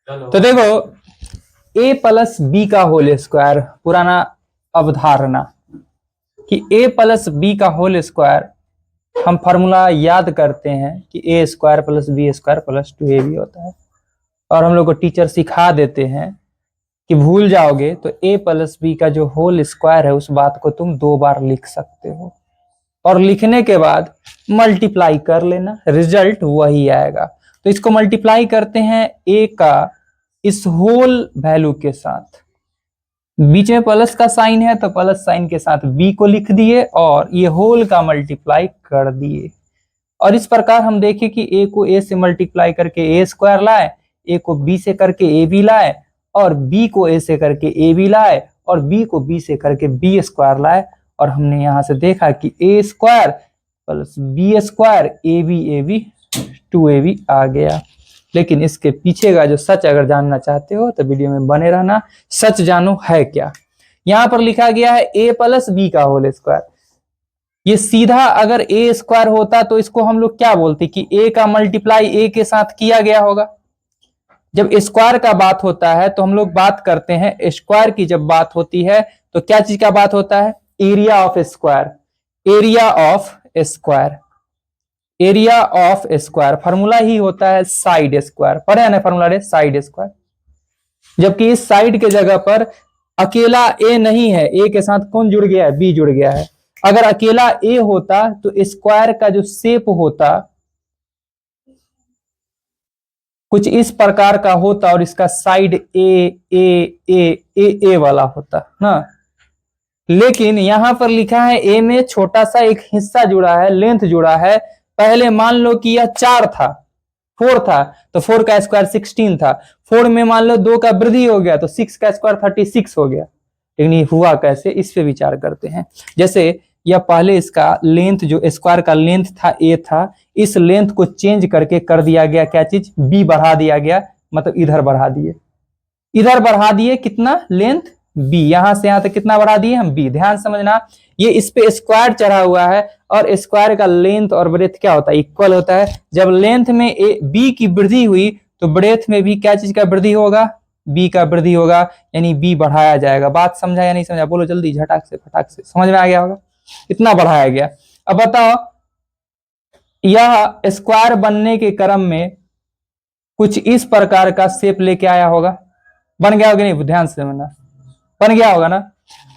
तो देखो a plus B का होल स्क्वायर, पुराना अवधारणा कि a प्लस बी का होल स्क्वायर, हम फॉर्मूला याद करते हैं कि a square plus B square plus 2ab होता है। और हम लोग को टीचर सिखा देते हैं कि भूल जाओगे तो a प्लस बी का जो होल स्क्वायर है उस बात को तुम 2 बार लिख सकते हो, और लिखने के बाद मल्टीप्लाई कर लेना, रिजल्ट वही आएगा। तो इसको मल्टीप्लाई करते हैं a का इस होल वैल्यू के साथ, बीच में प्लस का साइन है तो प्लस साइन के साथ b को लिख दिए और ये होल का मल्टीप्लाई कर दिए। और इस प्रकार हम देखें कि a को a से मल्टीप्लाई करके a स्क्वायर लाए, a को b से करके ab लाए, और b को a से करके ab लाए, और b को b से करके b स्क्वायर लाए। और हमने यहां से देखा कि a square plus b square ab 2ab आ गया। लेकिन इसके पीछे का जो सच अगर जानना चाहते हो तो वीडियो में बने रहना। सच जानो है क्या। यहां पर लिखा गया है a प्लस बी का होल स्क्वायर। ये सीधा अगर a स्क्वायर होता तो इसको हम लोग क्या बोलते कि a का मल्टीप्लाई a के साथ किया गया होगा। जब स्क्वायर का बात होता है तो हम लोग बात करते हैं, स्क्वायर की जब बात होती है तो क्या चीज का बात होता है, area of square. Area of square, area of square formula ही होता है साइड स्क्वायर। पढ़े है ना फॉर्मूला रे, साइड स्क्वायर। जबकि इस साइड के जगह पर अकेला a नहीं है, a के साथ कौन जुड़ गया है, b जुड़ गया है। अगर अकेला a होता तो स्क्वायर का जो शेप होता कुछ इस प्रकार का होता और इसका साइड ए वाला होता ना। लेकिन यहां पर लिखा है a में छोटा सा एक हिस्सा जुड़ा है, लेंथ जुड़ा है। पहले मान लो कि यह 4 था, 4 था तो 4 का स्क्वायर 16 था। 4 में मान लो 2 का वृद्धि हो गया तो 6 का स्क्वायर 36 हो गया। लेकिन ये हुआ कैसे, इस पे विचार करते हैं। जैसे यह पहले इसका लेंथ, जो स्क्वायर का लेंथ था a था, इस लेंथ को चेंज करके कर दिया गया क्या चीज, b बढ़ा दिया गया। मतलब इधर बढ़ा दिए, इधर बढ़ा दिए कितना, लेंथ b। यहां से यहां तक कितना बढ़ा दिए हम, b। ध्यान समझना, ये इस पे स्क्वायर चढ़ा हुआ है और स्क्वायर का लेंथ और ब्रेथ क्या होता है, इक्वल होता है। जब लेंथ में b की वृद्धि हुई तो ब्रेथ में भी क्या चीज का वृद्धि होगा, b का वृद्धि होगा, यानी b बढ़ाया जाएगा। बात समझा या नहीं समझा, बोलो जल्दी, झटाक से फटाक से, समझ में आ गया होगा। इतना बढ़ाया गया। अब बताओ, यह स्क्वायर बनने के क्रम में कुछ इस प्रकार का शेप लेके आया होगा। बन गया होगा नहीं, ध्यान से समझना, बन गया होगा ना।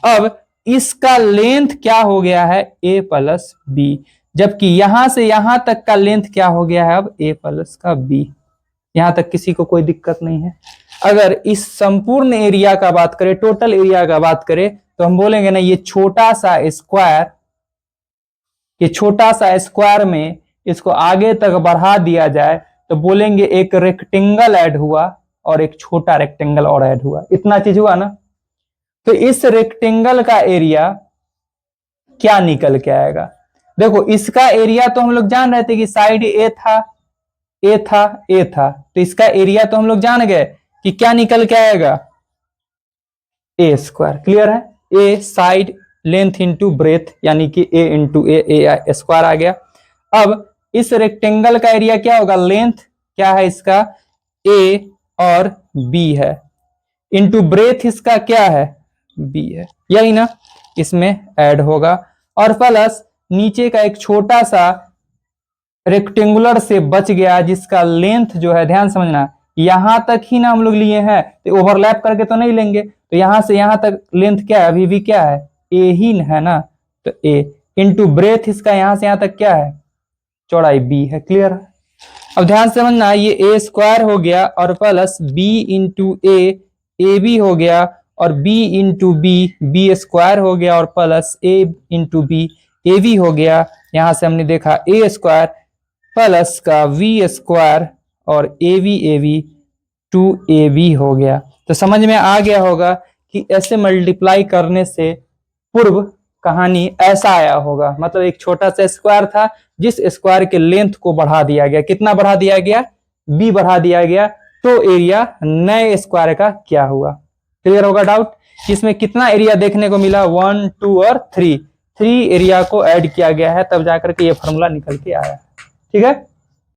अब इसका लेंथ क्या हो गया है, a प्लस बी, जबकि यहां से यहां तक का लेंथ क्या हो गया है अब, a प्लस का b। यहां तक किसी को कोई दिक्कत नहीं है। अगर इस संपूर्ण एरिया का बात करें, टोटल एरिया का बात करें, तो हम बोलेंगे ना ये छोटा सा स्क्वायर, ये छोटा सा स्क्वायर में इसको आगे तक बढ़ा दिया जाए तो बोलेंगे एक रेक्टेंगल ऐड हुआ और एक छोटा रेक्टेंगल और ऐड हुआ। इतना चीज हुआ ना। तो इस रेक्टेंगल का एरिया क्या निकल के आएगा, देखो इसका एरिया तो हम लोग जान रहे थे कि साइड ए था, ए था, ए था, तो इसका एरिया तो हम लोग जान गए कि क्या निकल के आएगा, ए स्क्वायर। क्लियर है, ए साइड लेंथ इंटू ब्रेथ, यानी कि ए इंटू ए स्क्वायर आ गया। अब इस रेक्टेंगल का एरिया क्या होगा, लेंथ क्या है इसका, ए और बी है, इंटू ब्रेथ इसका क्या है, बी है, यही ना, इसमें ऐड होगा। और प्लस नीचे का एक छोटा सा रेक्टेंगुलर से बच गया जिसका लेंथ जो है, ध्यान समझना, यहां तक ही ना हम लोग लिए हैं, तो ओवरलैप करके तो नहीं लेंगे। तो यहां से यहां तक लेंथ क्या है, अभी भी क्या है, ए ही है ना। तो ए इंटू ब्रेथ इसका यहां से यहां तक क्या है, चौड़ाई बी है। क्लियर है। अब ध्यान से समझना, ये ए स्क्वायर हो गया और plus B into A B हो गया, और b इंटू बी स्क्वायर हो गया, और plus a into B A B हो गया। यहां से हमने देखा a स्क्वायर प्लस का v स्क्वायर और ए बी 2ab हो गया। तो समझ में आ गया होगा कि ऐसे मल्टीप्लाई करने से पूर्व कहानी ऐसा आया होगा। मतलब एक छोटा सा स्क्वायर था जिस स्क्वायर के लेंथ को बढ़ा दिया गया, कितना बढ़ा दिया गया, b बढ़ा दिया गया, तो एरिया नए स्क्वायर का क्या हुआ। क्लियर होगा डाउट, इसमें कितना एरिया देखने को मिला, 1 2 और 3 एरिया को ऐड किया गया है, तब जाकर के ये फॉर्मूला निकल के आया। ठीक है।